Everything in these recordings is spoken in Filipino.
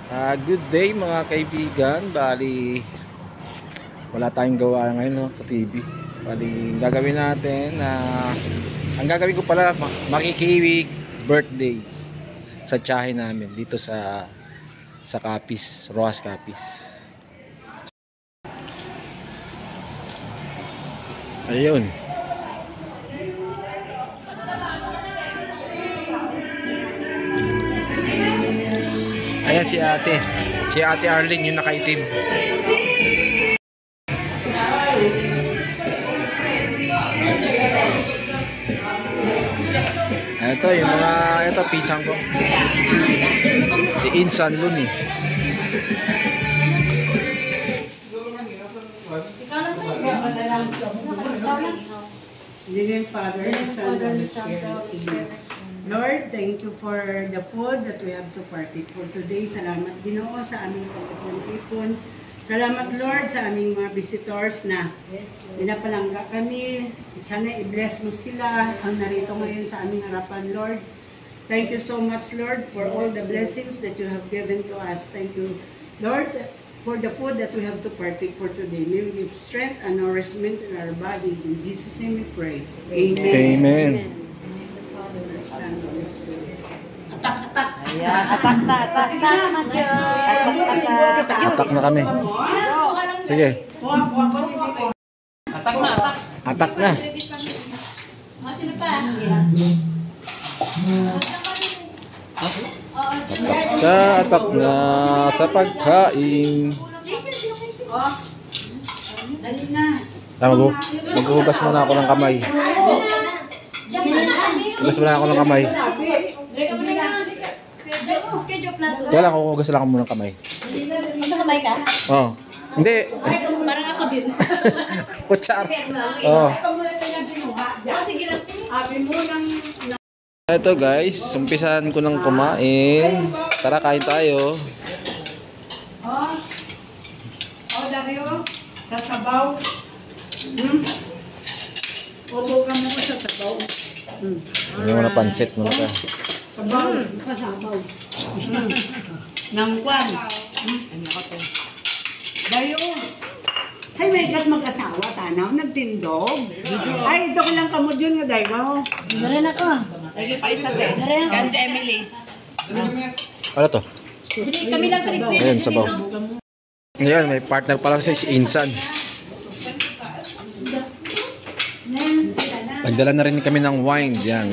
Good day mga kaibigan. Bali wala tayong gawa ngayon no, sa TV. Bali gagawin natin ang gagawin ko pala makikiwig birthday sa tiyahin namin dito sa Capiz, Roxas Capiz. Ayun. Ayan si Ate Arlene yung nakaitim. Ito yung ito pisang ko. Si Insan Luni. In the name of Father, Son, and Spirit. Lord, thank you for the food that we have to partake for today. Salamat Ginoo sa aming pagpapon-ipon. Salamat Lord sa aming mga visitors na dinapalangga kami. Sana i-bless mo sila ang narito ngayon sa aming harapan, Lord. Thank you so much, Lord, for all the blessings that you have given to us. Thank you, Lord, for the food that we have to partake for today. May we give strength and nourishment in our body. In Jesus' name we pray. Amen. Amen. Atak na kami. Sige. Atak na. Atak na sa pagkain. Maghugas muna ako ng kamay. Hugas muna ako ng kamay. Kaya lang, hugas lang ako muna ng kamay. Magkakamay ka? Oo. Hindi. Parang ako din. Kutsar. Oo. Ito guys, umpisan ko ng kumain. Tara, kain tayo. Dario, sa sabaw. Obo ka mo sa sabaw. Ano mo na pansit mo na ka? Sabaw. Sabaw. Nang kwan. Dario. Ay, may kat mag-asawa, tanaw, nagtindog. Ay, ito ko lang kamo dyan nga, Dario. Meron ako. Lagi pa isa, Dario. Ganda, Emily. Ano to? Kami lang sa Ayan, sabaw. Ngayon, may partner pala si Insan. Nagdala na rin kami ng wine. Yan.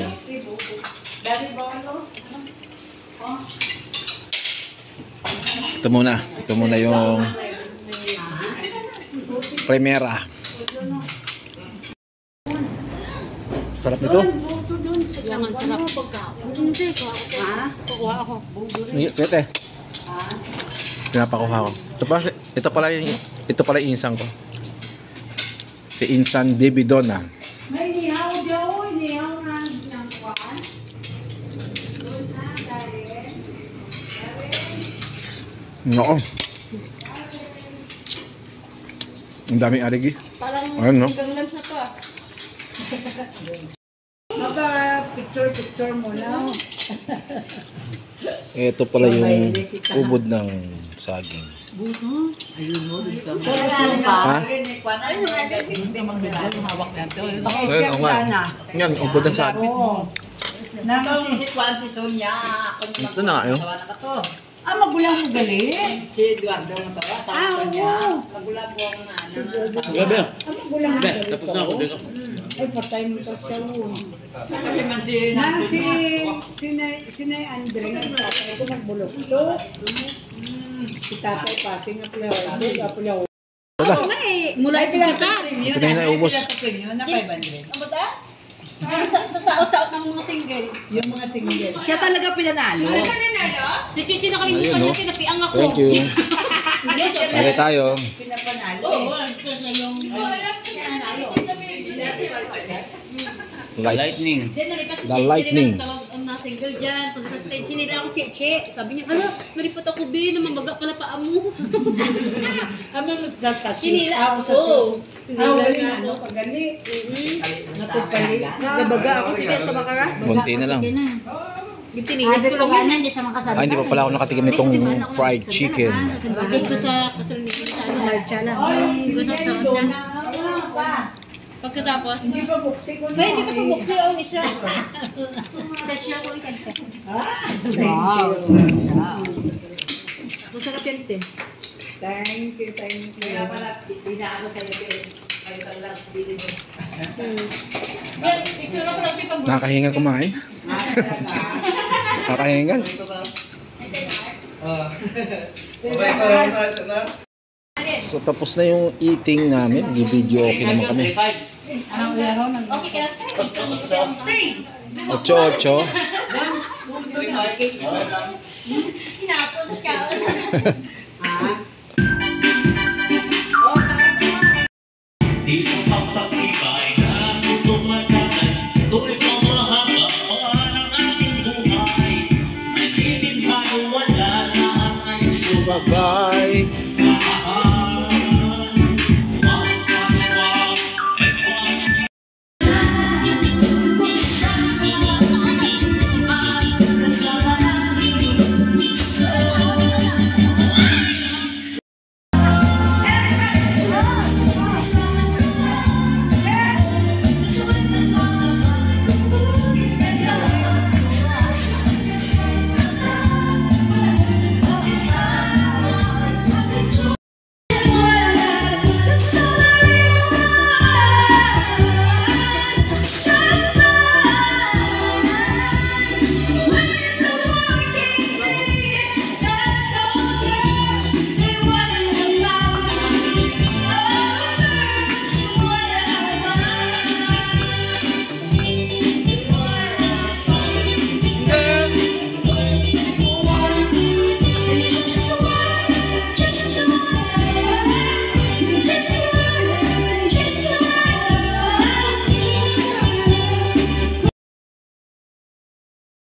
Ito muna. Ito muna yung Primera. Sarap nito. Yan ang sarap. Hindi ko. Ha? Kukuha ako. Sete. Pinapakuha ko. Ito pala yung insang ko. Si Insan Baby Donna. May nihaw daw, nihaw ng kwan. Nako. Ang daming aligi. Parang ayun, no? hanggang lunch na to ah. Picture muna. Ito pala yung ubod ng saging. Ha? Ayun, o nga. Yan, ubod ng saging. Si Sonia. Ito na nga yun. Magulang mo gali? Si Eduardo ang tawa, tapos niya. Magulang po ako na ano. Gabi. Magulang mo gali? Tapos na ako dito. Ay, patay mo to siya. Kasi man si Nay Andre, ang tatay ko nagbulok to. Si tatay passing up na wala. Wala. Mula kita. Ito na yung naubos. na 500. Ano ba? Sa saot-saot ng mga single. Yung mga single. Siya talaga pinanalo. Si Chichi nakalimutan Ayun, no? natin, napiang ako. Thank you. Pare tayo. Pinapanalo. Oo, kasi yung... Lightning. Then, nalipat The lightning. tawag ang na single dyan. Pag sa stage, sinira akong Cheche. Sabi niya, ano, nalipat ako, Bi, na mamaga pala paa mo. Kami mo sa Sinira sa ako. wala ano, pagali. Natupali. Nabaga ako, sige, sa makara. Munti na lang. Sige na. Yung tiniis ko lang yun. Hindi sa makasal. Hindi pa pala ako nakatikim nitong fried chicken. Bakit ko sa kasal ni sa ano. Marcha lang. Yung gusto sa na. Pagkatapos, Hindi pa buksi ko ba hindi ka pabuksi o ni siya? Tasya ko ikanta. Wow. Masarap yan, te. Thank you, thank you. Kaya pala, inaano sa iyo. Kayo talaga sa dili mo. Yan, itsura ko lang siya pag Nakakahingal kumain. Nakakahingal. So tapos na yung eating namin. Di-video okay naman kami. Anong uyahon? okay ka lang. 8-8. Hinapos sa kaon. Di mo papakibay na tumatagal. Tuloy pang mahaba pa ng ating buhay. May itin man wala na ang ayos. Bye-bye.